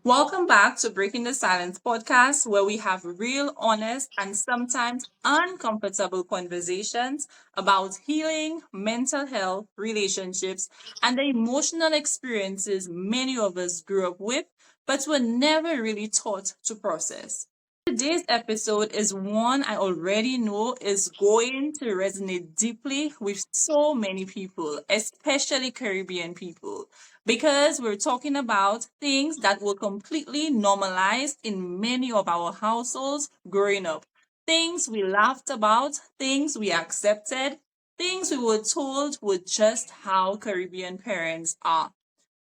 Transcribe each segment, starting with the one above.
Welcome back to Breaking the Silence podcast, where we have real, honest, and sometimes uncomfortable conversations about healing, mental health, relationships, and the emotional experiences many of us grew up with, but were never really taught to process. Today's episode is one I already know is going to resonate deeply with so many people, especially Caribbean people, because we're talking about things that were completely normalized in many of our households growing up. Things we laughed about, things we accepted, things we were told were just how Caribbean parents are.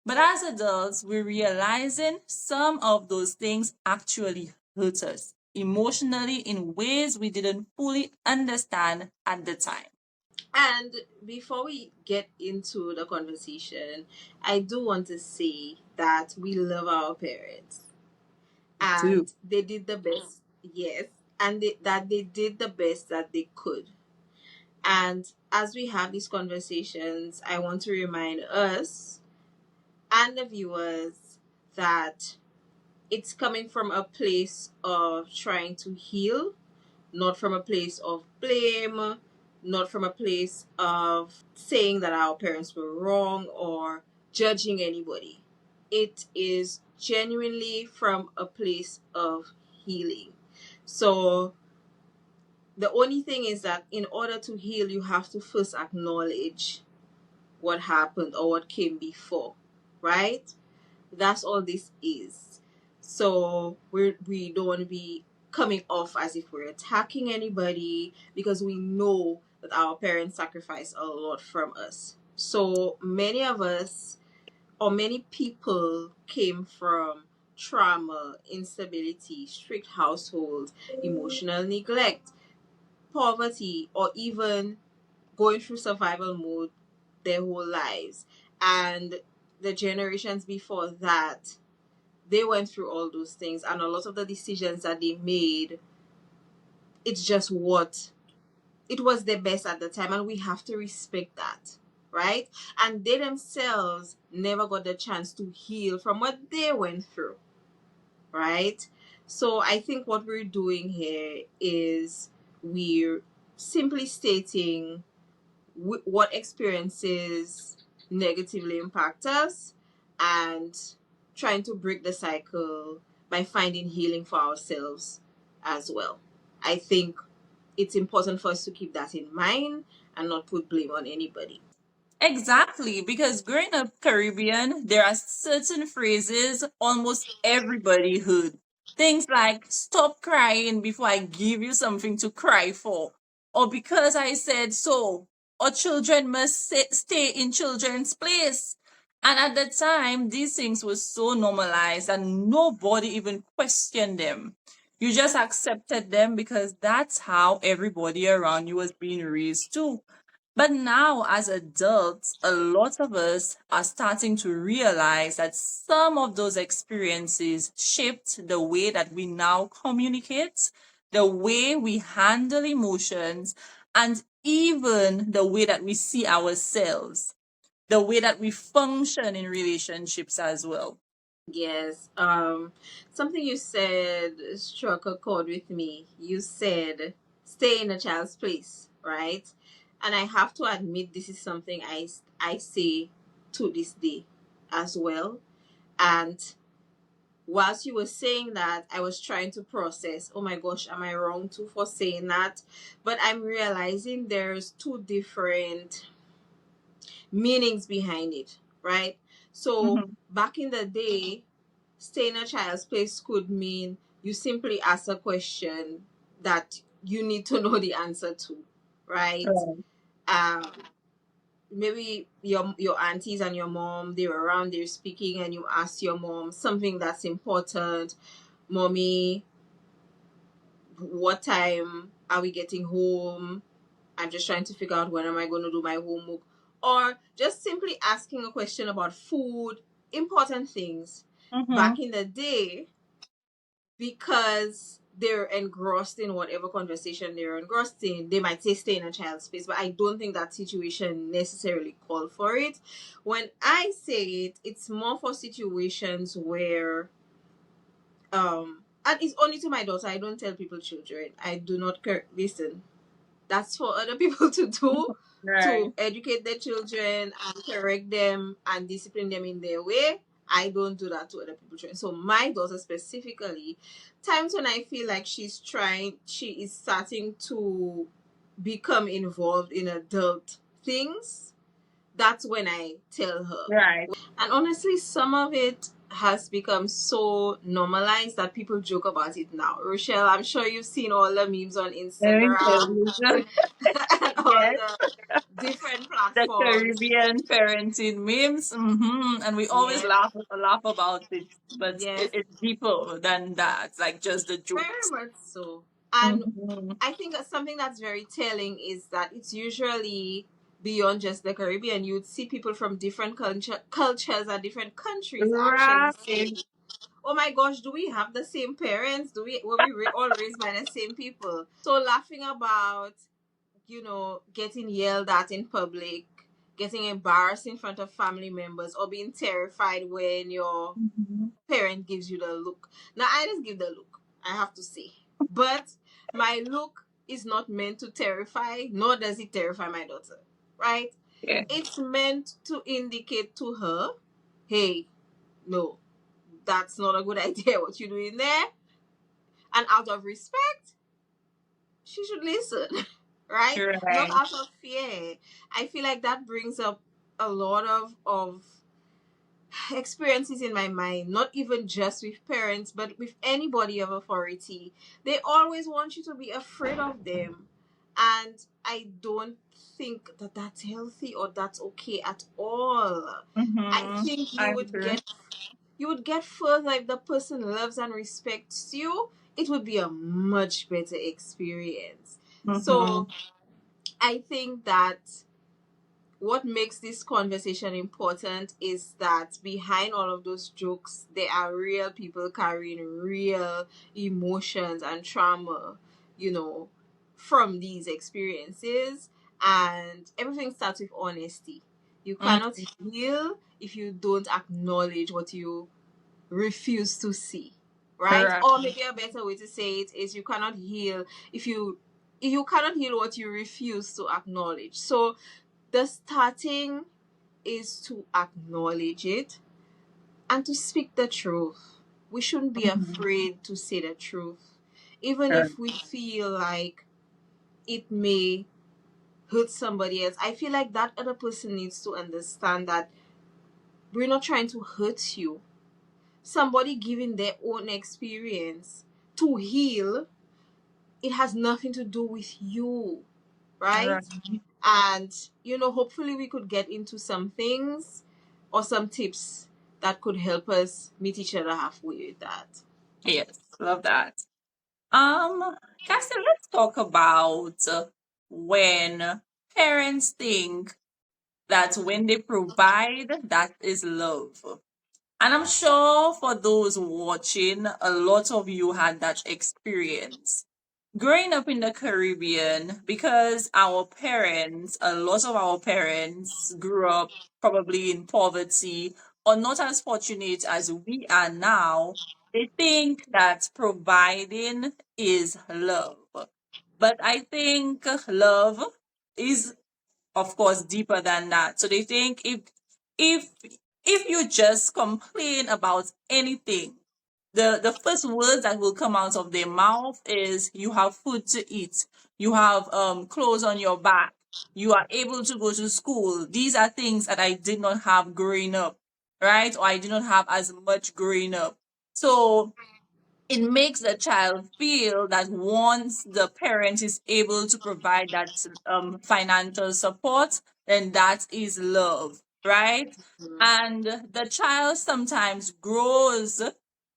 But as adults, we're realizing some of those things actually hurt us emotionally in ways we didn't fully understand at the time. And before we get into the conversation, I do want to say that we love our parents Do. and they did the best, yes, and that they did the best that they could. And as we have these conversations, I want to remind us and the viewers that it's coming from a place of trying to heal, not from a place of blame, not from a place of saying that our parents were wrong or judging anybody. It is genuinely from a place of healing. So the only thing is that in order to heal, you have to first acknowledge what happened or what came before, right? That's all this is. So we don't want to be coming off as if we're attacking anybody because we know that our parents sacrificed a lot from us. So many of us or many people came from trauma, instability, strict households, emotional neglect, poverty, or even going through survival mode their whole lives. And the generations before that, they went through all those things, and a lot of the decisions that they made, it's just what it was the best at the time, and we have to respect that, right? And they themselves never got the chance to heal from what they went through, right? So I think what we're doing here is we're simply stating what experiences negatively impact us and trying to break the cycle by finding healing for ourselves as well. I think it's important for us to keep that in mind and not put blame on anybody. Exactly, because growing up Caribbean, there are certain phrases almost everybody heard. Things like, stop crying before I give you something to cry for, or because I said so, or children must stay in children's place. And at the time, these things were so normalized and nobody even questioned them. You just accepted them because that's how everybody around you was being raised too. But now, as adults, a lot of us are starting to realize that some of those experiences shaped the way that we now communicate, the way we handle emotions, and even the way that we see ourselves, the way that we function in relationships as well. Yes. Something you said struck a chord with me. You said stay in a child's place, right? And I have to admit this is something I say to this day as well. And whilst you were saying that, I was trying to process, oh my gosh, am I wrong too for saying that? But I'm realizing there's two different meanings behind it, right? So Mhm. back in the day, stay in a child's place could mean you simply ask a question that you need to know the answer to, right? Right. Um, maybe your aunties and your mom, they were around, they're speaking, and you ask your mom something that's important. Mommy, what time are we getting home? I'm just trying to figure out when am I going to do my homework. Or just simply asking a question about food, important things. Back Mhm. in the day, because they're engrossed in whatever conversation they're engrossed in, they might say stay in a child's space, but I don't think that situation necessarily called for it. When I say it, it's more for situations where And it's only to my daughter. I don't tell people children. I do not listen. That's for other people to do, to Right. educate their children and correct them and discipline them in their way. I don't do that to other people's children. So my daughter specifically, times when I feel like she is starting to become involved in adult things, that's when I tell her. Right. And honestly, some of it has become so normalized that people joke about it now. Rochelle, I'm sure you've seen all the memes on Very Instagram good. and all Yes. the different The platforms. Caribbean parenting memes, and we always Yes, laugh about it, but yes, it's deeper than that, like just the very jokes. much so. And Mm-hmm. I think that something that's very telling is that it's usually beyond just the Caribbean. You'd see people from different cultures and different countries actually Right. saying, "Oh my gosh, do we have the same parents? Do we were we all raised by the same people?" So laughing about, getting yelled at in public, getting embarrassed in front of family members, or being terrified when your Mhm. parent gives you the look. Now, I just give the look, I have to say. But my look is not meant to terrify, nor does it terrify my daughter, right? Yeah. It's meant to indicate to her, hey, no, that's not a good idea what you're doing there. And out of respect, she should listen, right? Not Right. out of fear. I feel like that brings up a lot of experiences in my mind, not even just with parents, but with anybody of authority. They always want you to be afraid of them. And I don't think that that's healthy or that's okay at all. I Mm-hmm. think I you would agree. get further if the person loves and respects you. It would be a much better experience. Mm-hmm. So I think that what makes this conversation important is that behind all of those jokes, there are real people carrying real emotions and trauma, you know, from these experiences. And everything starts with honesty. You cannot Mm-hmm. heal if you don't acknowledge what you refuse to see, right? Right. Or maybe a better way to say it is you cannot heal if you cannot heal what you refuse to acknowledge. So the starting is to acknowledge it and to speak the truth. We shouldn't be Mm-hmm. afraid to say the truth, even Right. if we feel like it may hurt somebody else. I feel like that other person needs to understand that we're not trying to hurt you. Somebody giving their own experience to heal, it has nothing to do with you, right? Right. And, hopefully we could get into some things or some tips that could help us meet each other halfway with that. Yes. Love that. Cassie, let's talk about when parents think that when they provide, that is love. And I'm sure for those watching, a lot of you had that experience. Growing up in the Caribbean, because a lot of our parents grew up probably in poverty or not as fortunate as we are now, they think that providing is love. But I think love is, of course, deeper than that. So they think if if you just complain about anything, the first words that will come out of their mouth is you have food to eat, you have clothes on your back, you are able to go to school. These are things that I did not have growing up, right? Or I did not have as much growing up. So it makes the child feel that once the parent is able to provide that financial support, then that is love, right? Mhm. And the child sometimes grows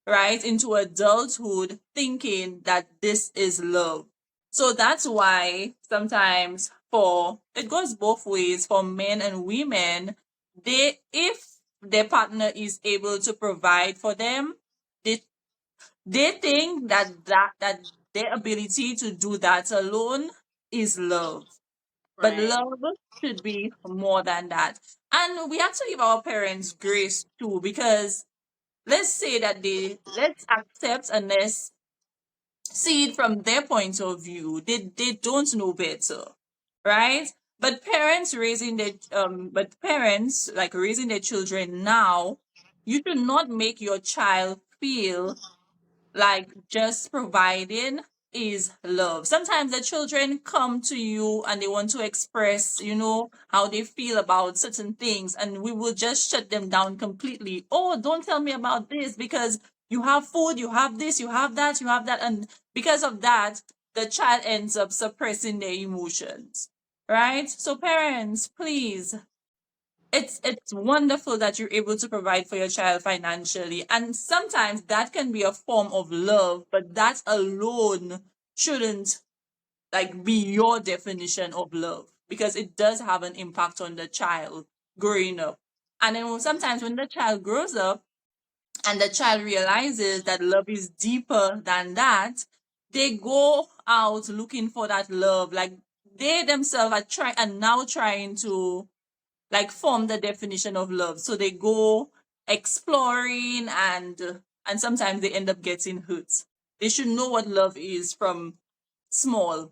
right into adulthood thinking that this is love. So that's why sometimes for it goes both ways for men and women. They if their partner is able to provide for them, they they think that their ability to do that alone is love. But Right. love should be more than that. And we have to give our parents grace too, because let's say that let's accept and let's see it from their point of view. They don't know better, right? But parents like raising their children now, you should not make your child feel like just providing is love. Sometimes the children come to you and they want to express, how they feel about certain things, and we will just shut them down completely. Oh, don't tell me about this because you have food, you have this, you have that, you have that. And because of that, the child ends up suppressing their emotions. Right? So parents, please, it's wonderful that you're able to provide for your child financially, and sometimes that can be a form of love, but that alone shouldn't like be your definition of love, because it does have an impact on the child growing up. And then sometimes when the child grows up and the child realizes that love is deeper than that, they go out looking for that love, like they themselves are now trying to like form the definition of love. So they go exploring, and sometimes they end up getting hurt. They should know what love is from small.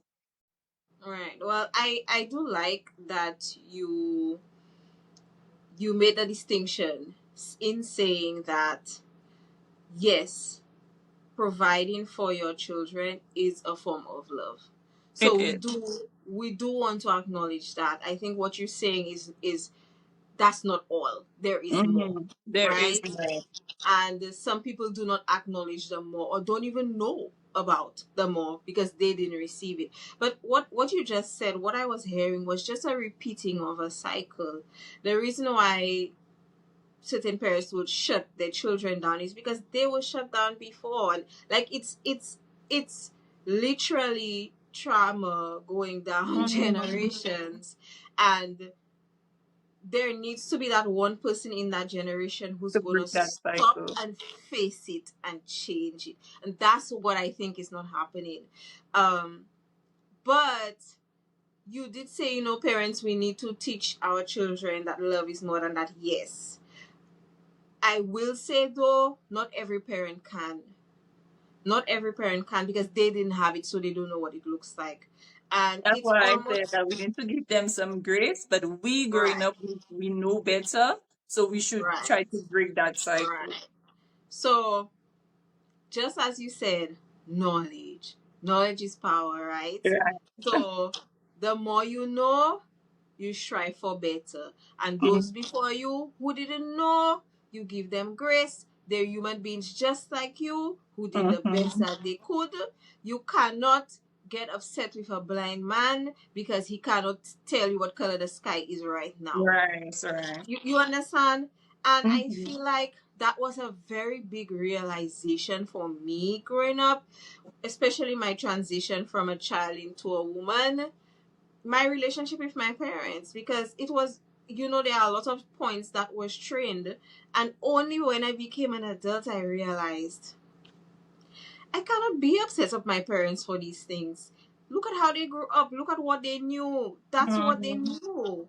Right. Well, I do like that you made a distinction in saying that yes, providing for your children is a form of love. So It we is. do want to acknowledge that. I think what you're saying is that's not all. There is more, There is right? more. And some people do not acknowledge the more or don't even know about the more because they didn't receive it. But what you just said, what I was hearing was just a repeating of a cycle. The reason why certain parents would shut their children down is because they were shut down before, and like it's literally trauma going down Mhm. generations. And there needs to be that one person in that generation who's To going break to that stop cycle. and face it and change it. And that's what I think is not happening. But you did say, parents, we need to teach our children that love is more than that. Yes. I will say though, not every parent can. Not every parent can because they didn't have it, so they don't know what it looks like. And That's it's why I said almost that we need to give them some grace, but we growing right, up, we know better, so we should try to right, break that cycle. right. So just as you said, knowledge is power, right? Right. So the more you know, you strive for better. And those before you who didn't know, you give them grace. They're human beings just like you who did the best Mm-hmm. that they could. You cannot get upset with a blind man because he cannot tell you what color the sky is right now. Right, right. You understand? And I Mm-hmm. feel like that was a very big realization for me growing up, especially my transition from a child into a woman, my relationship with my parents, because it was, there are a lot of points that were strained. And only when I became an adult, I realized I cannot be upset of my parents for these things. Look at how they grew up. Look at what they knew. That's what they Mm-hmm. knew.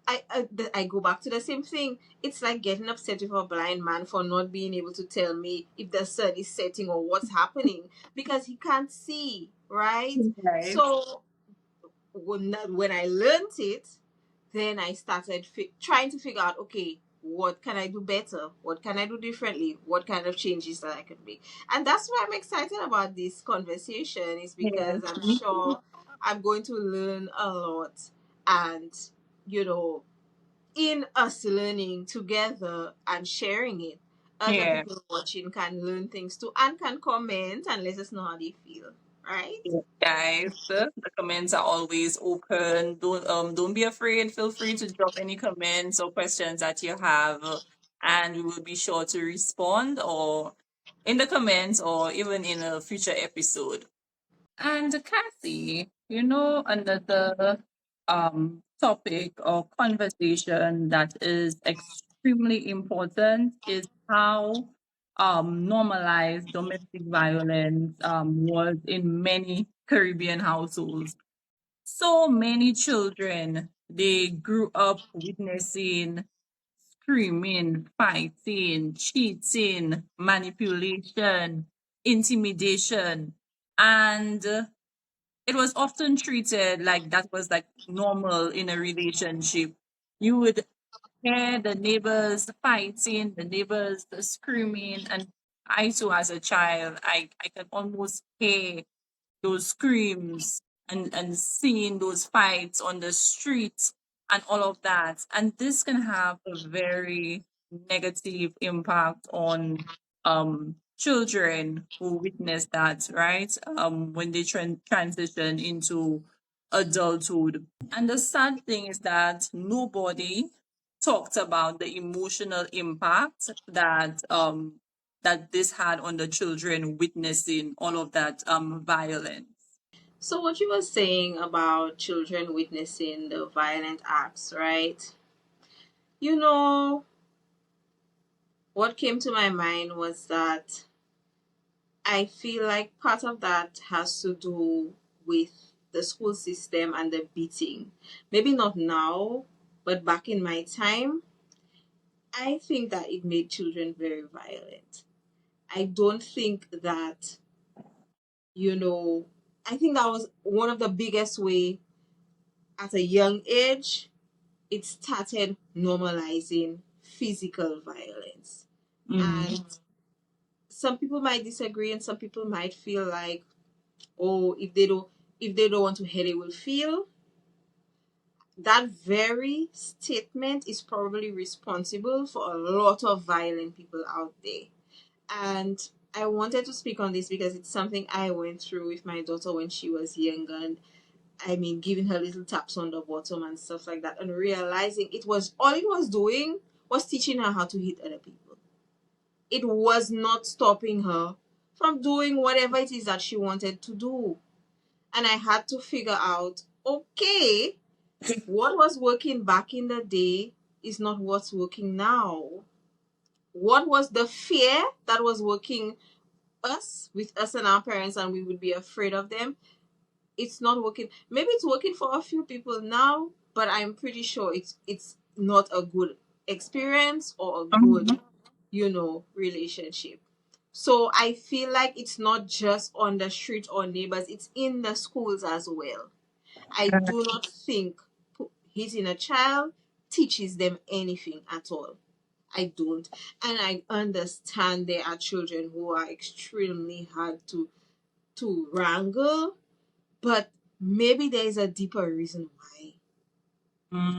I go back to the same thing. It's like getting upset with a blind man for not being able to tell me if the sun is setting or what's happening because he can't see, right? Right. So when I learned it, then I started trying to figure out, okay, what can I do better? What can I do differently? What kind of changes that I can make? And that's why I'm excited about this conversation, is Yes, because I'm me too. sure I'm going to learn a lot. And, you know, in us learning together and sharing it, other Yeah. people watching can learn things too and can comment and let us know how they feel, right? Yeah. Guys, the comments are always open. Don't be afraid. Feel free to drop any comments or questions that you have, and we will be sure to respond or in the comments or even in a future episode. And Kathy, another topic or conversation that is extremely important is how normalized domestic violence was in many Caribbean households. So many children they grew up witnessing screaming, fighting, cheating, manipulation, intimidation. And it was often treated like that was like normal in a relationship. You would hear the neighbors fighting, the neighbors screaming, and I too, as a child, I can almost hear those screams and seeing those fights on the streets and all of that. And this can have a very negative impact on children who witness that, right? When they transition into adulthood. And the sad thing is that nobody talked about the emotional impact that this had on the children witnessing all of that violence. So what you were saying about children witnessing the violent acts, right? You know, what came to my mind was that I feel like part of that has to do with the school system and the beating. Maybe not now, but back in my time, I think that it made children very violent. I don't think that, you know, I think that was one of the biggest way at a young age it started normalizing physical violence. Mm. And some people might disagree and some people might feel like, oh, if they don't want to hear they will feel. That very statement is probably responsible for a lot of violent people out there. And I wanted to speak on this because it's something I went through with my daughter when she was younger. And I mean, giving her little taps on the bottom and stuff like that, and realizing it was doing was teaching her how to hit other people. It was not stopping her from doing whatever it is that she wanted to do. And I had to figure out, okay, what was working back in the day is not what's working now. What was the fear that was working with us and our parents, and we would be afraid of them? It's not working. Maybe it's working for a few people now, but I'm pretty sure it's not a good experience or a good, Mhm. relationship. So I feel like it's not just on the street or neighbors, it's in the schools as well. I do not think hitting a child teaches them anything at all. I don't. And I understand there are children who are extremely hard to wrangle, but maybe there is a deeper reason why.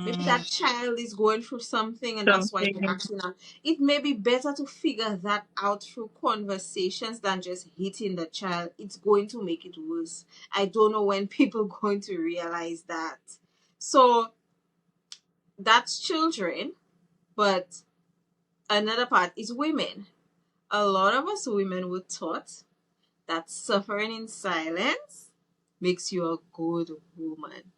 Maybe Mm. that child is going through something and that's why they're Something. acting out. It may be better to figure that out through conversations than just hitting the child. It's going to make it worse. I don't know when people are going to realize that. So that's children, but another part is women. A lot of us women were taught that suffering in silence makes you a good woman.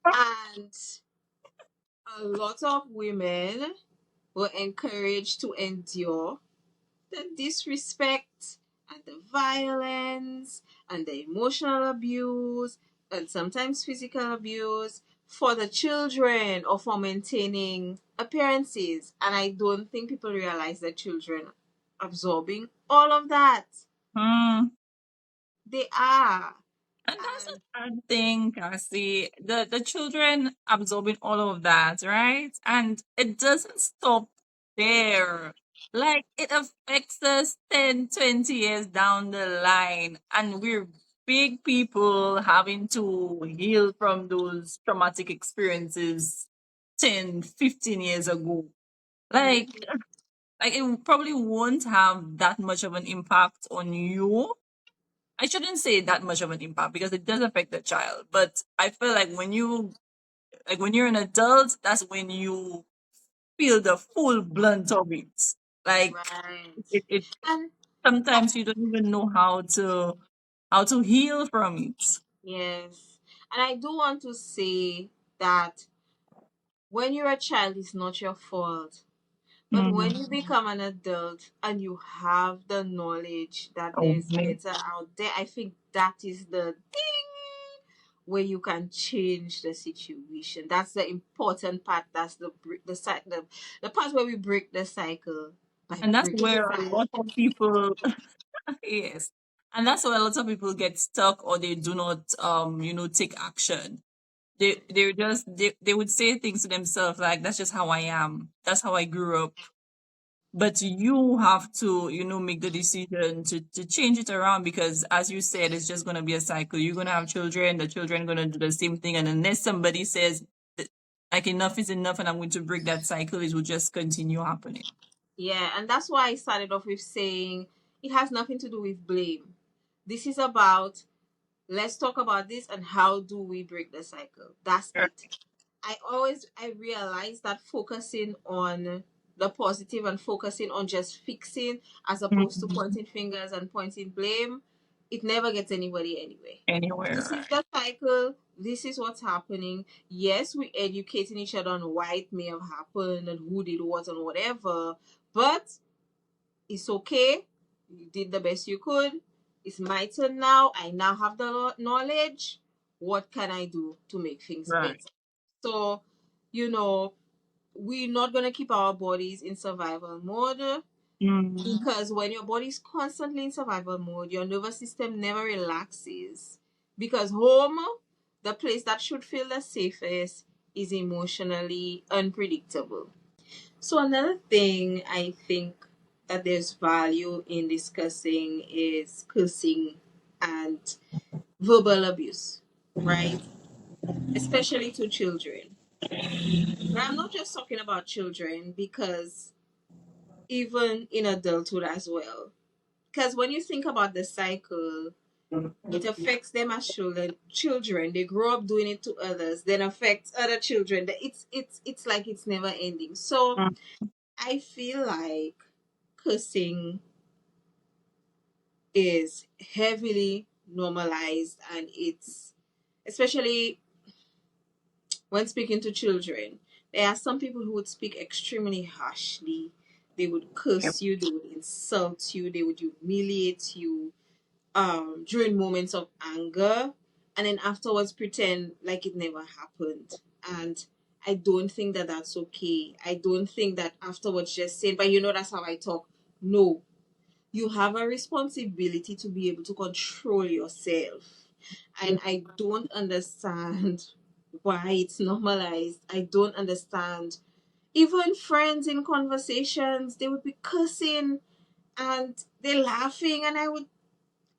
And a lot of women were encouraged to endure the disrespect and the violence and the emotional abuse and sometimes physical abuse for the children or for maintaining appearances. And I don't think people realize that children absorbing all of that. Mm. They are. And that's And a sad thing, Cassie. The children absorbing all of that, right? And it doesn't stop there. Like it affects us 10, 20 years down the line. And we're big people having to heal from those traumatic experiences 10, 15 years ago. Like mhm, like it probably won't have that much of an impact on you. I shouldn't say that much of an impact because it does affect the child. But I feel like when you're an adult, that's when you feel the full blunt of it. Like right. it And sometimes you don't even know how to heal from it. yes. And I do want to say that when you're a child, it's not your fault. But when you Mm. become an adult and you have the knowledge that Oh there's man. better out there, I think that is the ding. where you can change the situation. That's the important part. That's the part where we break the cycle by And that's breaking the where a cycle. lot of people, yes, and that's where a lot of people get stuck or they do not, take action. They would say things to themselves like, "That's just how I am. That's how I grew up." But you have to, make the decision to change it around because, as you said, it's just going to be a cycle. You're going to have children, the children going to do the same thing. And unless somebody says, like, enough is enough and I'm going to break that cycle, it will just continue happening. Yeah, and that's why I started off with saying it has nothing to do with blame. This is about, let's talk about this and how do we break the cycle. That's Right. it. I realize that focusing on the positive and focusing on just fixing as opposed to Mhm. pointing fingers and pointing blame, it never gets anybody anyway. Anywhere, This is right? the cycle. This is what's happening. Yes, we educating each other on why it may have happened and who did what and whatever, but it's okay. You did the best you could. It's my turn now. I now have the knowledge. What can I do to make things Right. better? So, you know, we're not going to keep our bodies in survival mode, Mm. because when your body's constantly in survival mode, your nervous system never relaxes. Because home, the place that should feel the safest, is emotionally unpredictable. So another thing I think that there's value in discussing is cursing and verbal abuse, right? Especially to children. Now, I'm not just talking about children, because even in adulthood as well. Because when you think about the cycle, it affects them as children. Children, they grow up doing it to others, then affects other children. It's like it's never ending. So Mm. I feel like cursing is heavily normalized, and it's, especially when speaking to children, there are some people who would speak extremely harshly. They would Yep. curse you, they would insult you, they would humiliate you during moments of anger, and then afterwards pretend like it never happened. And I don't think that that's okay. I don't think that afterwards just saying, but that's how I talk. No, you have a responsibility to be able to control yourself. And I don't understand why it's normalized. I don't understand. Even friends in conversations, they would be cursing and they're laughing, and I would Mhm.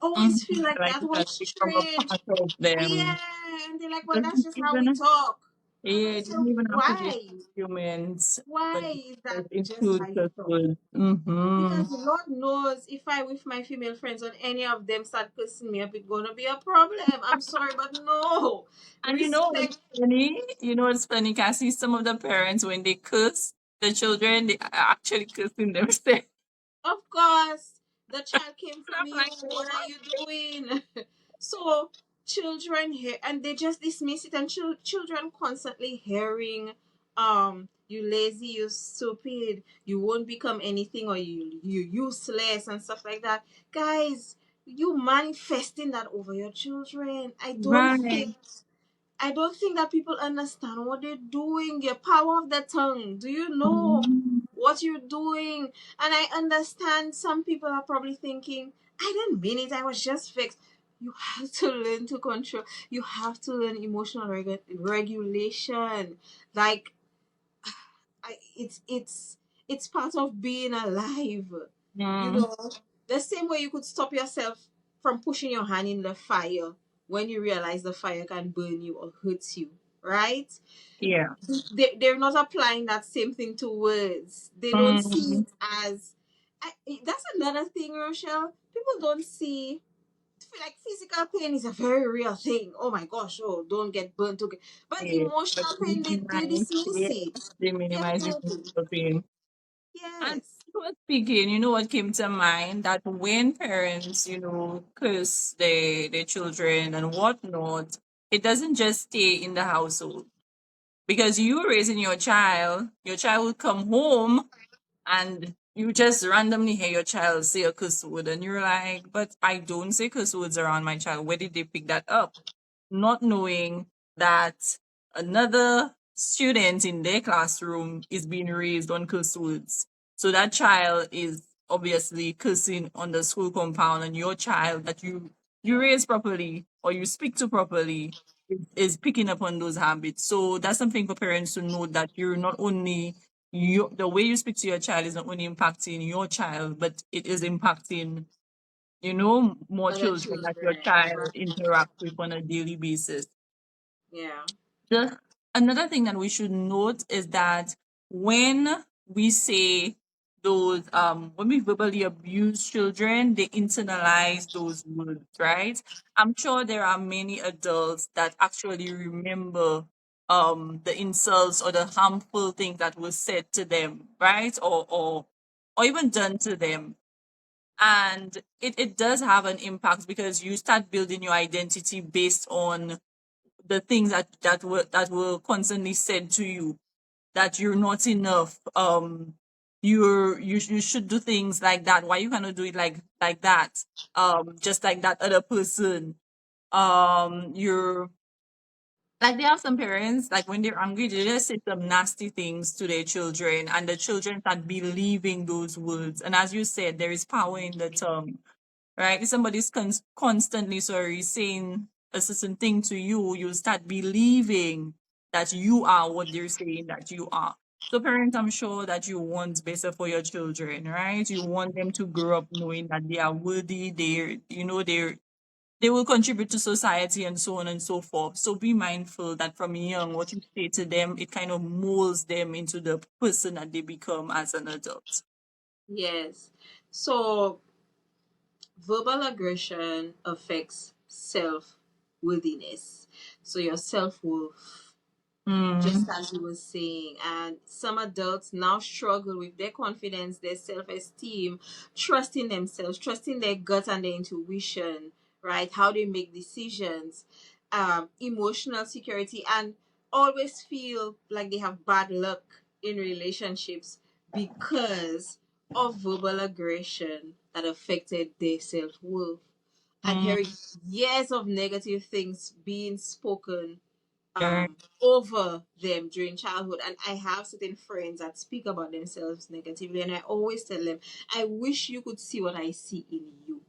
always feel like Like that it has was become a strange. part of Yeah, them. and they're like, It well, that's doesn't just how we even, talk. And yeah, I it said, doesn't even have to be why? humans, but Why is that it just how includes you the talk? food. Mm-hmm. Because Lord knows, if I with my female friends and any of them start cussing me up, it's gonna be a problem. I'm sorry, but no. And you know what's Respect, funny? You know what's funny, Cassie? Some of the parents, when they curse the children, they are actually cursing themselves. of course. The child came And from I'm you. like, What are you what? doing? So children hear, and they just dismiss it, and children constantly hearing, you lazy, you stupid, you won't become anything, or you useless and stuff like that. Guys, you manifesting that over your children. Right. I don't think that people understand what they're doing. Your power of the tongue. Do you know Mhm. what you're doing? And I understand some people are probably thinking, I didn't mean it. I was just fixed. You have to learn to control. You have to learn emotional regulation. Like, it's part of being alive. You Mm. know, the same way you could stop yourself from pushing your hand in the fire when you realize the fire can burn you or hurt you, right? Yeah. They're not applying that same thing to words. They don't see Mm. it as, that's another thing, Rochelle. People don't see, feel like physical pain is a very real thing. Oh my gosh, oh, don't get burnt. Okay. But Yeah. But emotional they pain, they minimize, dismiss yeah, it. they minimize the Definitely. pain. And Yes. you were speaking, you know what came to mind? That when parents, curse their children and whatnot, it doesn't just stay in the household. Because you raising your child will come home and you just randomly hear your child say a curse word and you're like, but I don't say curse words around my child. Where did they pick that up? not knowing that another student in their classroom is being raised on curse words. So that child is obviously cursing on the school compound, and your child that you raise properly or you speak to properly is picking up on those habits. So that's something for parents to know, that you're not only the way you speak to your child is not only impacting your child, but it is impacting, more Other children that your children, child right? interact with on a daily basis. Yeah. The Another thing that we should note is that when we say those when we verbally abuse children, they internalize those words, right? I'm sure there are many adults that actually remember the insults or the harmful things that were said to them, right? Or even done to them. And it does have an impact, because you start building your identity based on the things that were constantly said to you, that you're not enough, you should do things like that, why you cannot do it like that, just like that other person. You're like, they have some parents, like when they're angry, they just say some nasty things to their children, and the children start believing those words. And as you said, there is power in the tongue, right? If somebody's constantly, sorry, saying a certain thing to you, you start believing that you are what they're saying that you are. So, parents, I'm sure that you want better for your children, right? You want them to grow up knowing that they are worthy, they will contribute to society, and so on and so forth. So be mindful that from young, what you say to them, it kind of molds them into the person that they become as an adult. Yes. So verbal aggression affects self worthiness. So your self worth, just Mm, as you were saying. And some adults now struggle with their confidence, their self esteem, trusting themselves, trusting their gut and their intuition, right? How they make decisions, emotional security, and always feel like they have bad luck in relationships because of verbal aggression that affected their self worth. And mm, hearing years of negative things being spoken yeah. over them during childhood. And I have certain friends that speak about themselves negatively, and I always tell them, I wish you could see what I see in you.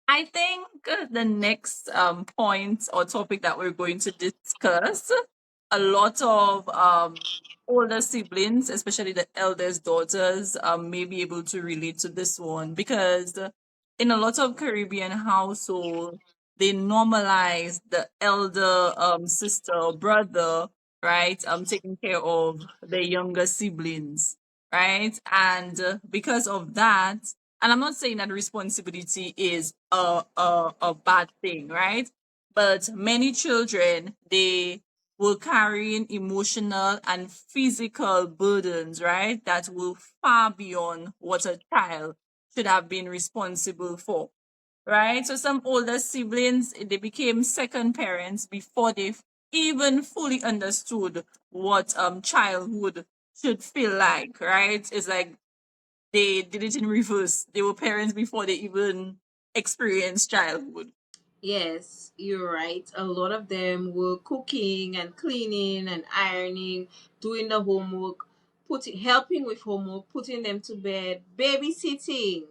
I think the next point or topic that we're going to discuss, a lot of older siblings, especially the eldest daughters, may be able to relate to this one, because in a lot of Caribbean households, they normalize the elder sister or brother, right, taking care of the younger siblings, right, and because of that, and I'm not saying that responsibility is a bad thing, right? But many children, they will carry in emotional and physical burdens, right? That will far beyond what a child should have been responsible for, right? So some older siblings, they became second parents before they even fully understood what childhood should feel like, right? It's like they did it in reverse. They were parents before they even experienced childhood. Yes, you're right. A lot of them were cooking and cleaning and ironing, doing the homework, putting helping with homework, putting them to bed, babysitting.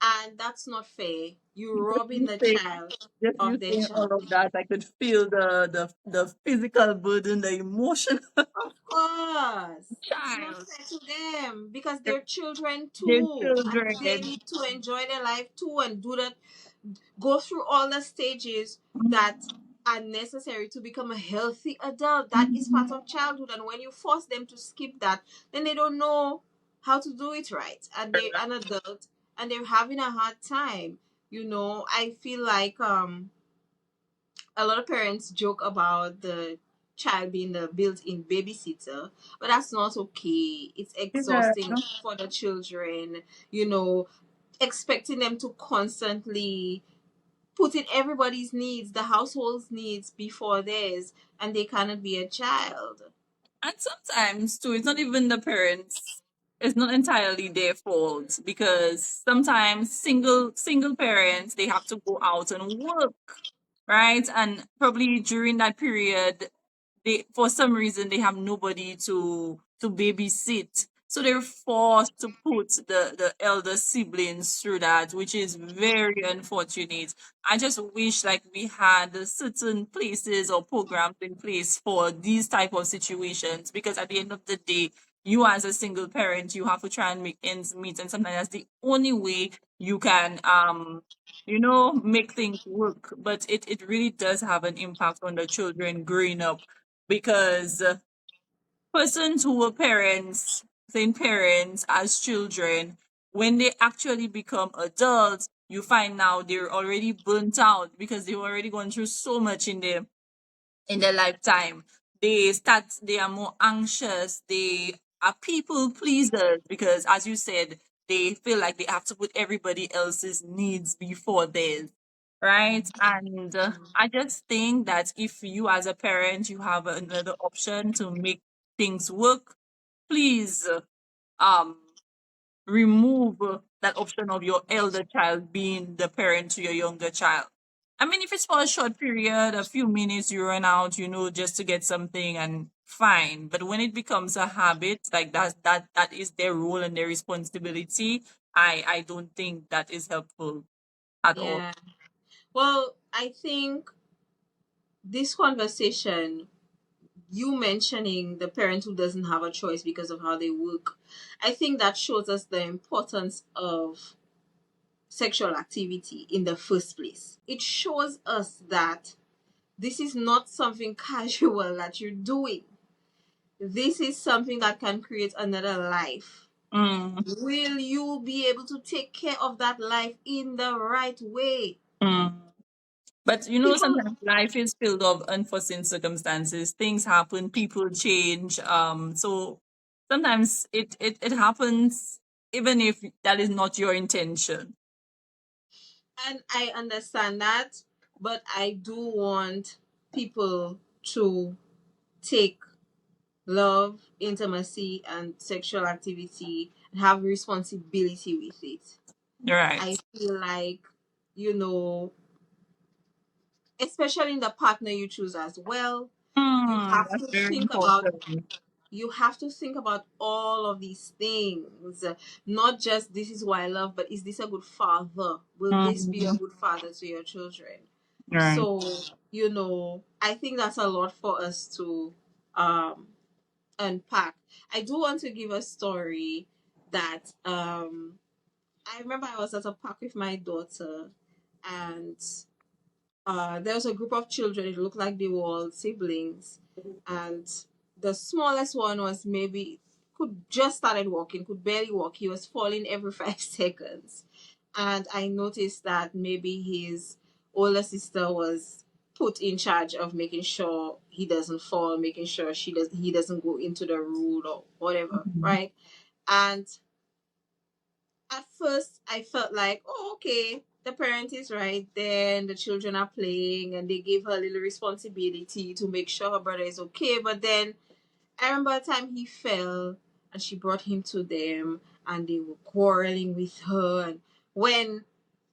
And that's not fair. You're Just robbing you the saying, child just of you their saying all child. of that, I could feel the physical burden, the emotional Of course, it's not child. fair to them because Their, they're children their too, and they children. need to enjoy their life too and do that, go through all the stages that are necessary to become a healthy adult. That is part of childhood, and when you force them to skip that, then they don't know how to do it right, and they're an adult and they're having a hard time. I feel like a lot of parents joke about the child being the built-in babysitter, but that's not okay. It's Yeah. exhausting for the children, you know, expecting them to constantly put in everybody's needs, the household's needs before theirs, and they cannot be a child. And sometimes too, it's not even the parents. It's not entirely their fault, because sometimes single parents, they have to go out and work. right? And probably during that period, they for some reason they have nobody to babysit. So they're forced to put the elder siblings through that, which is very unfortunate. I just wish like we had certain places or programs in place for these type of situations, because at the end of the day, you as a single parent, you have to try and make ends meet, and sometimes that's the only way you can make things work. But it really does have an impact on the children growing up, because persons who were parents, same parents as children, when they actually become adults, you find now they're already burnt out because they've already gone through so much in their lifetime. They are more anxious, they are people pleasers because, as you said, they feel like they have to put everybody else's needs before theirs, right? And I just think that if you as a parent you have another option to make things work, please um remove that option of your elder child being the parent to your younger child. I mean, if it's for a short period, a few minutes, you run out, just to get something, and fine. But when it becomes a habit, like that is their role and their responsibility. I don't think that is helpful at all. Yeah. Well, I think this conversation, you mentioning the parent who doesn't have a choice because of how they work, I think that shows us the importance of sexual activity in the first place. It shows us that this is not something casual that you're doing. This is something that can create another life. Mm, Will you be able to take care of that life in the right way? mm. But People, sometimes life is filled of unforeseen circumstances. Things happen, people change. So sometimes it happens even if that is not your intention. and I understand that, but I do want people to take love, intimacy, and sexual activity and have responsibility with it. I Right. feel like, you know, especially in the partner you choose as well, you have That's to very think about important. all of these things, not just this is who I love, but is this a good father? Will this be a Mm, good father to your children? right. So, I think that's a lot for us to um unpack. I do want to give a story that I remember I was at a park with my daughter, and there was a group of children. It looked like they were all siblings, and the smallest one was maybe could just started walking, could barely walk. He was falling every 5 seconds, and I noticed that maybe his older sister was put in charge of making sure he doesn't fall, making sure he doesn't go into the road or whatever, Mhm. right? And at first I felt like, oh, okay, the parent is right there and the children are playing and they gave her a little responsibility to make sure her brother is okay. But then I remember the time he fell and she brought him to them and they were quarreling with her. And when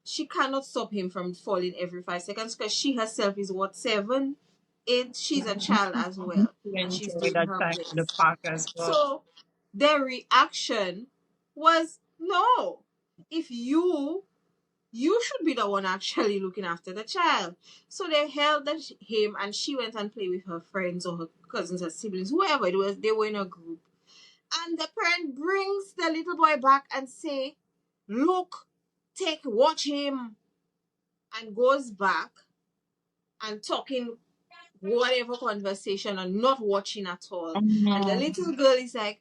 she cannot stop him from falling every 5 seconds because she herself is what, 7, 8, she's a child as Mhm. well To and she's enjoy doing that her time in the best. park as well. So their reaction was no. If you should be the one actually looking after the child. So they held him and she went and played with her friends or her cousins, her siblings, whoever it was. They were in a group. And the parent brings the little boy back and say, look, watch him. And goes back and talking whatever conversation and not watching at all. And the Mm, little girl is like,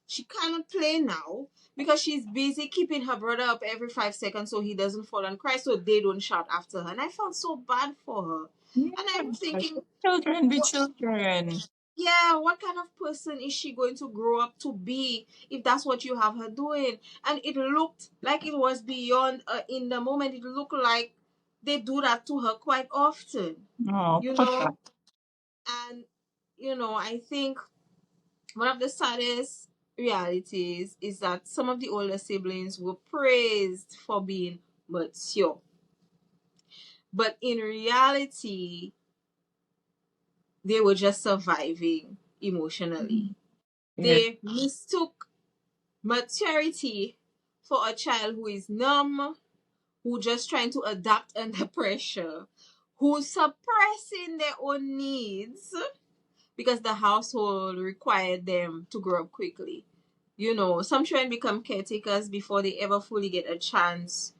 she cannot play now because she's busy keeping her brother up every 5 seconds so he doesn't fall and cry so they don't shout after her. And I felt so bad for her. And I'm yes. thinking, Children be what, children. yeah, what kind of person is she going to grow up to be if that's what you have her doing? And it looked like it was beyond, in the moment, it looked like they do that to her quite often, Oh, you poor child. know? And, I think one of the saddest realities is that some of the older siblings were praised for being mature. But in reality, they were just surviving emotionally. Yes. They mistook maturity for a child who is numb, who just trying to adapt under pressure, who's suppressing their own needs because the household required them to grow up quickly. You know, some children become caretakers before they ever fully get a chance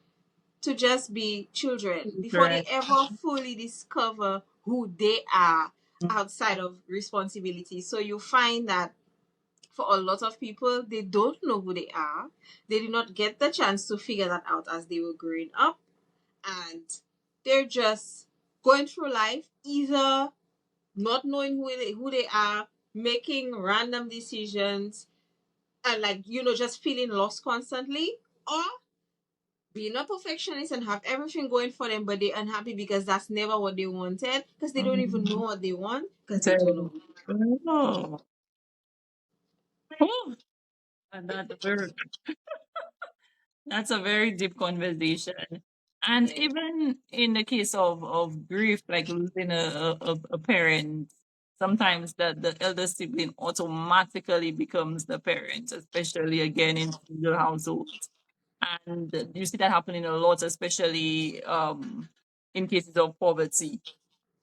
to just be children, before they Right. ever fully discover who they are outside of responsibility. So you find that for a lot of people, they don't know who they are. They did not get the chance to figure that out as they were growing up. And they're just going through life either not knowing who they are, making random decisions, and like, just feeling lost constantly, or being a perfectionist and have everything going for them, but they're unhappy because that's never what they wanted, because they don't even know Mm. what they want, because they don't know So, who they oh, oh, and that's a very deep conversation. are. And Yeah. even in the case of grief, like losing a parent, sometimes the elder sibling automatically becomes the parent, especially again in single households. And you see that happening a lot, especially in cases of poverty,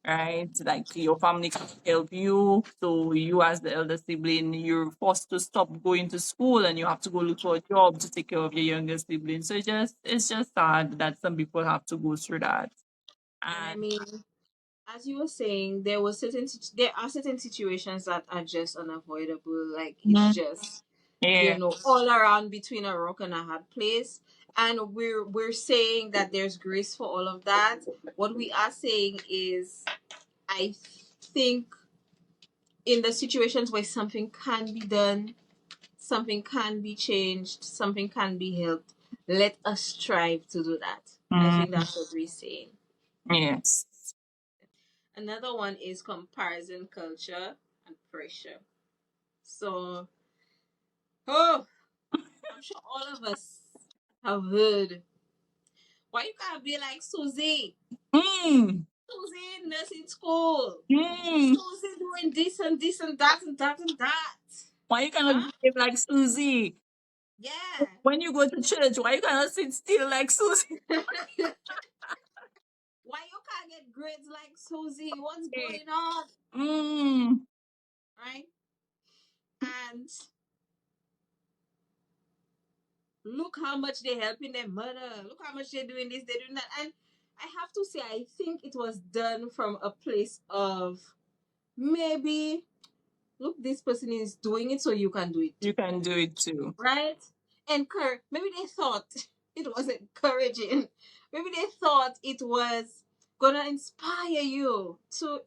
right? Like your family can't help you, so you as the elder sibling, you're forced to stop going to school and you have to go look for a job to take care of your younger sibling. So it's just sad that some people have to go through that. And I And mean, as you were saying, there are certain situations that are just unavoidable. Like, it's mhm, just, yeah, all around between a rock and a hard place. And we're saying that there's grace for all of that. What we are saying is, I think, in the situations where something can be done, something can be changed, something can be helped, let us strive to do that. I think mm, that's what we're saying. yes. Another one is comparison culture and pressure. So, oh, I'm sure all of us have heard, why you can't be like Susie? Mm, Susie in nursing school. mm. Susie doing this and this and that and that and that. Why you cannot Huh? behave like Susie? Yeah. When you go to church, why you cannot sit still like Susie? Why you can't get grades like Susie? What's going on? Mm, Right? And look how much they're helping their mother. Look how much they're doing this, they're doing that. And I have to say, I think it was done from a place of, maybe, look, this person is doing it, so you can do it you too. can do it too. Right? Maybe they thought it was encouraging. Maybe they thought it was gonna inspire you to,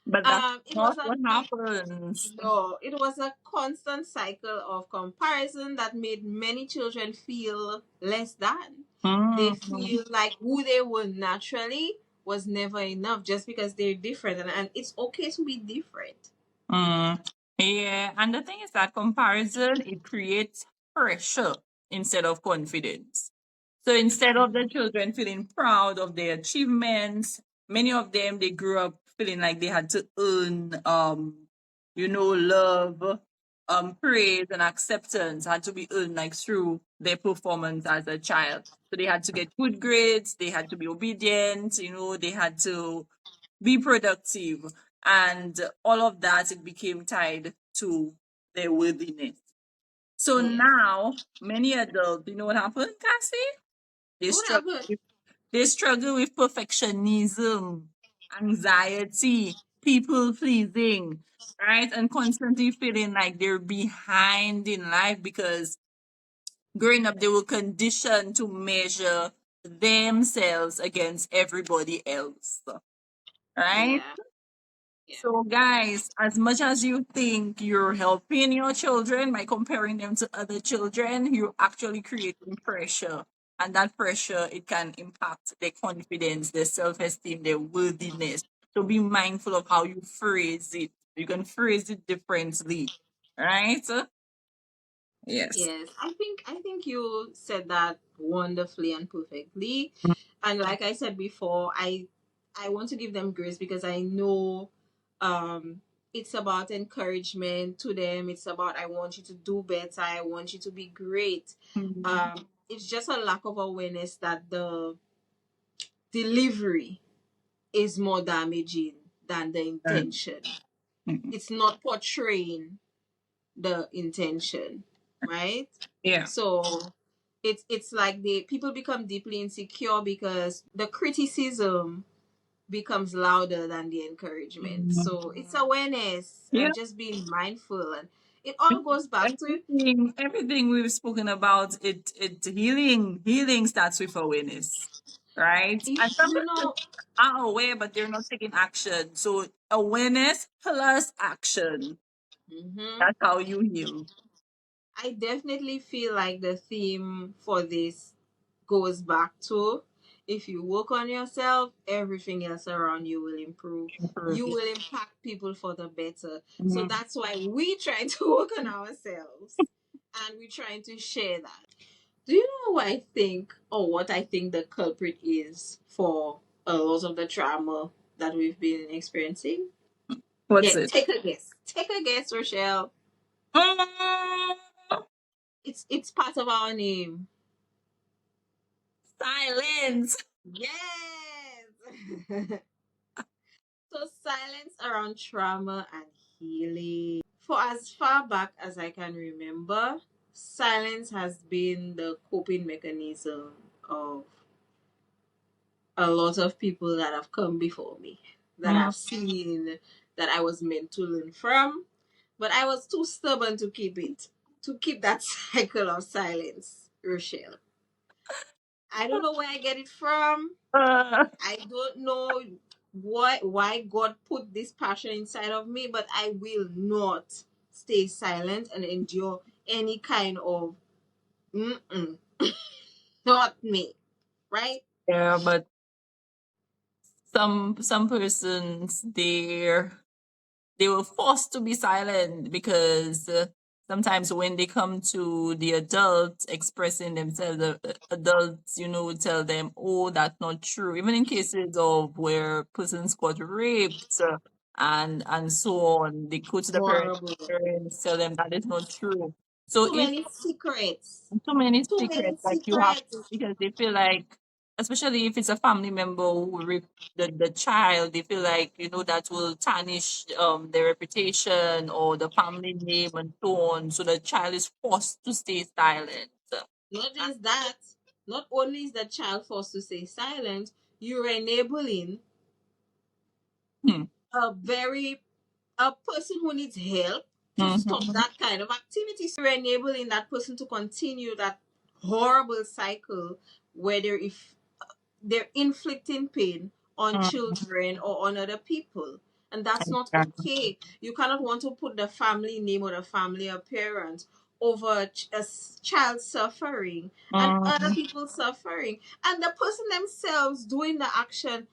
But that's it not was a what happens. no, it was a constant cycle of comparison that made many children feel less than. They Mm, feel like who they were naturally was never enough just because they're different, and it's okay to be different. mm. Yeah, and the thing is that comparison it creates pressure instead of confidence. So instead of the children feeling proud of their achievements, many of them they grew up feeling like they had to earn love, praise and acceptance had to be earned like through their performance as a child. So they had to get good grades, they had to be obedient, they had to be productive, and all of that it became tied to their worthiness. So Yes. now many adults, you know what happened, Cassie? They What struggle happened? with, they struggle with perfectionism, anxiety, people pleasing, right? And constantly feeling like they're behind in life because growing up they were conditioned to measure themselves against everybody else. Right? Yeah. Yeah. So, guys, as much as you think you're helping your children by comparing them to other children, you're actually creating pressure. And that pressure, it can impact their confidence, their self esteem, their worthiness. So, be mindful of how you phrase it. You can phrase it differently, right? Yes. Yes. I think you said that wonderfully and perfectly. And like I said before, I want to give them grace because I know um it's about encouragement to them. It's about I want you to do better. I want you to be great. Mhm. It's just a lack of awareness that the delivery is more damaging than the intention. Mhm. It's not portraying the intention, right? Yeah. So it's like the people become deeply insecure because the criticism becomes louder than the encouragement. Mhm. So it's awareness Yeah. and just being mindful, and it all goes back to Everything we've spoken about, it healing starts with awareness, right? And some you people know. are aware, but they're not taking action. So awareness plus action. Mhm. That's how you heal. I definitely feel like the theme for this goes back to if you work on yourself, everything else around you will improve. Improve You it. will impact people for the better. So Mhm. that's why we try to work on ourselves and we're trying to share that. Do you know what I think, or what I think the culprit is for a lot of the trauma that we've been experiencing? What's Yeah, it? take a guess. Take a guess, Rochelle. Mm, It's part of our name. silence. Yes. So silence around trauma and healing. For as far back as I can remember, silence has been the coping mechanism of a lot of people that have come before me, that Mm, I've seen, that I was meant to learn from. But I was too stubborn to keep that cycle of silence, Rochelle. I don't know where I get it from. uh, I don't know why God put this passion inside of me, but I will not stay silent and endure any kind of mm-mm, not me, right? yeah, but some persons they were forced to be silent because sometimes when they come to the adults expressing themselves, the adults, tell them, oh, that's not true. Even in cases of where persons got raped and so on, they go to the Horrible. parents, tell them that is not true. So Too if many secrets. so many Too many secrets that you have secrets. to, because they feel like, especially if it's a family member who raped the child, they feel like, that will tarnish their reputation or the family name and so on. So the child is forced to stay silent. Not just that. Not only is the child forced to stay silent, you're enabling Hmm. a very a person who needs help to stop Mhm. that kind of activity. So you're enabling that person to continue that horrible cycle where they're inflicting pain on Mhm. children or on other people. And that's not Exactly. okay. You cannot want to put the family name or the family appearance over a child suffering and other Mhm. people suffering. And the person themselves doing the action,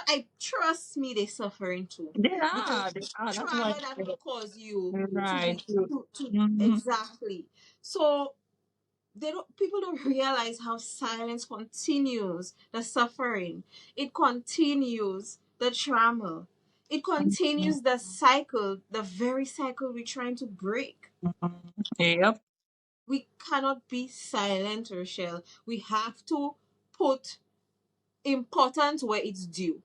I trust me, they're suffering too. Because They are. That's why. trauma that will cause you to Right. be to Mhm. exactly. So they don't people don't realize how silence continues the suffering, it continues the trauma, it continues the cycle, the very cycle we're trying to break. Mhm. Yep. We cannot be silent, Rochelle. We have to put importance where it's due.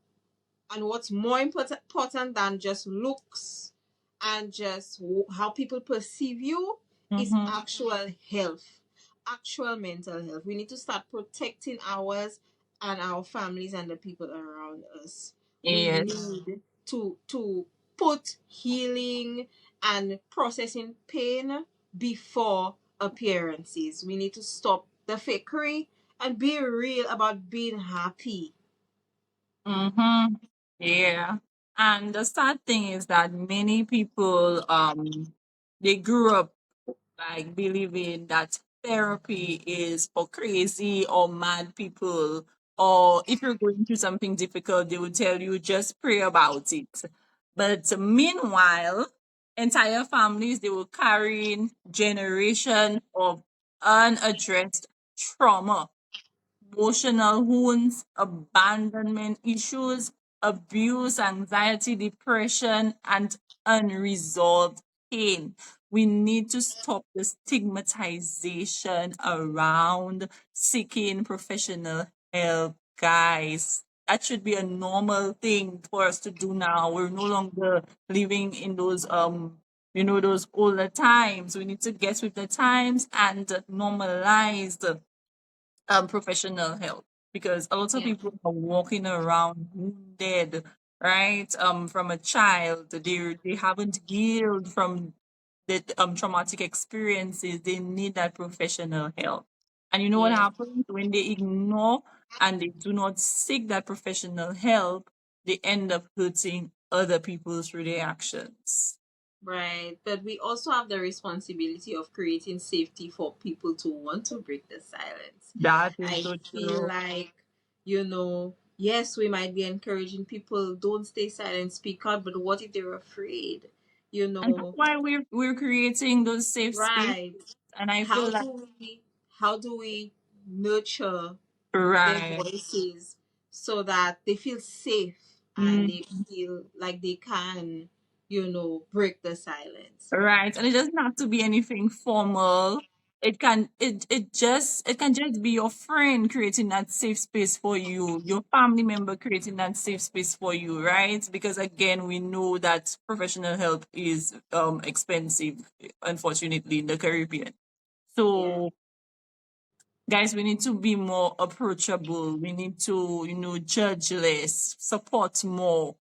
And what's more important than just looks and just how people perceive you is Mhm. actual health, actual mental health. We need to start protecting ours and our families and the people around us. We Yes. need to put healing and processing pain before appearances. We need to stop the fakery and be real about being happy. Mm-hmm. Yeah. And the sad thing is that many people they grew up like believing that therapy is for crazy or mad people, or if you're going through something difficult, they will tell you just pray about it. But meanwhile, entire families they will carrying generation of unaddressed trauma emotional wounds, abandonment issues, abuse, anxiety, depression, and unresolved pain. We need to stop the stigmatization around seeking professional help, guys. That should be a normal thing for us to do now. We're no longer living in those those older times. We need to get with the times and normalize the professional help, because a lot of Yeah. people are walking around wounded, right? From a child, they haven't healed from the traumatic experiences. They need that professional help. And you know what Yeah. happens when they ignore and they do not seek that professional help? They end up hurting other people through their actions. Right. But we also have the responsibility of creating safety for people to want to break the silence. That is I so feel true. like, yes, we might be encouraging people, don't stay silent, speak out, but what if they're afraid? You And that's know, why we're creating those safe spaces. right. And I feel How like do we how do we nurture their right. voices so that they feel safe and Mm, they feel like they can, break the silence. right. And it doesn't have to be anything formal. It can just be your friend creating that safe space for you, your family member creating that safe space for you, right? Because again, we know that professional help is expensive, unfortunately, in the Caribbean. Yeah. So guys, we need to be more approachable. We need to, judge less, support more,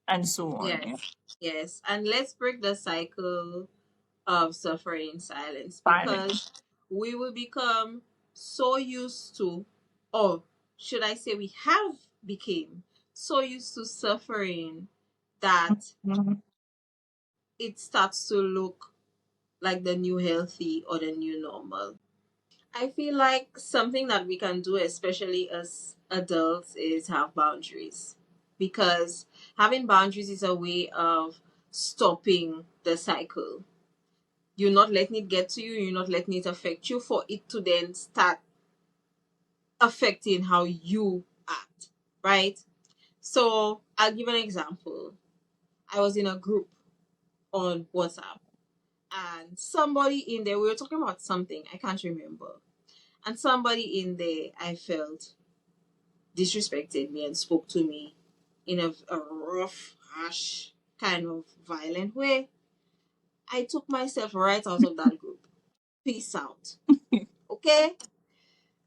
and so on. Yes. Yeah. Yes. And let's break the cycle of suffering in silence, Silence. because we will become so used to, or should I say, we have became so used to suffering that Mhm. it starts to look like the new healthy or the new normal. I feel like something that we can do, especially as adults, is have boundaries. Because having boundaries is a way of stopping the cycle. You're not letting it get to you, you're not letting it affect you for it to then start affecting how you act, right? So I'll give an example. I was in a group on WhatsApp, and somebody in there, we were talking about something, I can't remember. And somebody in there, I felt, disrespected me and spoke to me in a rough, harsh, kind of violent way. I took myself right out of that group. Peace out. Okay?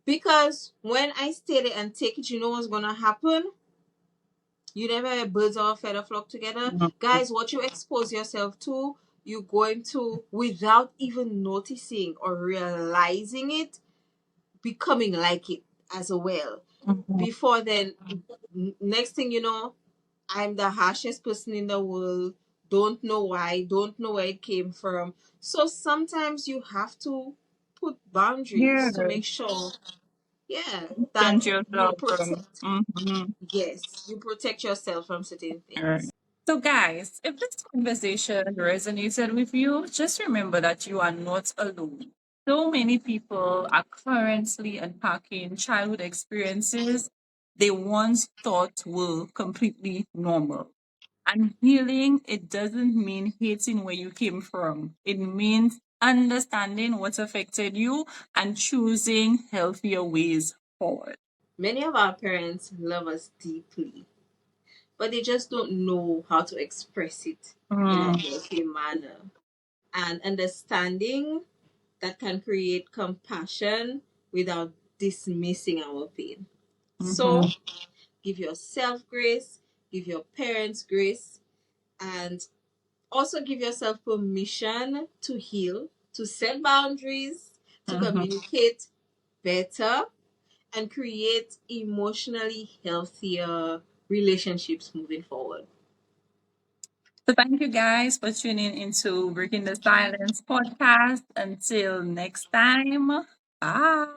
Because when I stay there and take it, you know what's gonna happen? You never birds of a feather flock together. Mhm. Guys, what you expose yourself to, you're going to, without even noticing or realizing it, becoming like it as well. Mhm. Before then, next thing you know, I'm the harshest person in the world. Don't know why, don't know where it came from. So sometimes you have to put Yeah. boundaries to make sure, yeah, Distance that you yourself from. protect. Mhm. Yes, you protect yourself from certain Right. things. So, guys, if this conversation resonated with you, just remember that you are not alone. So many people are currently unpacking childhood experiences they once thought were completely normal. And healing, it doesn't mean hating where you came from. It means understanding what affected you and choosing healthier ways forward. Many of our parents love us deeply, but they just don't know how to express it in a Mm, healthy manner. And understanding that can create compassion without dismissing our pain. So mhm, give yourself grace, give your parents grace, and also give yourself permission to heal, to set boundaries, to mhm. communicate better, and create emotionally healthier relationships moving forward. So thank you guys for tuning into Breaking the Silence podcast. Until next time, bye.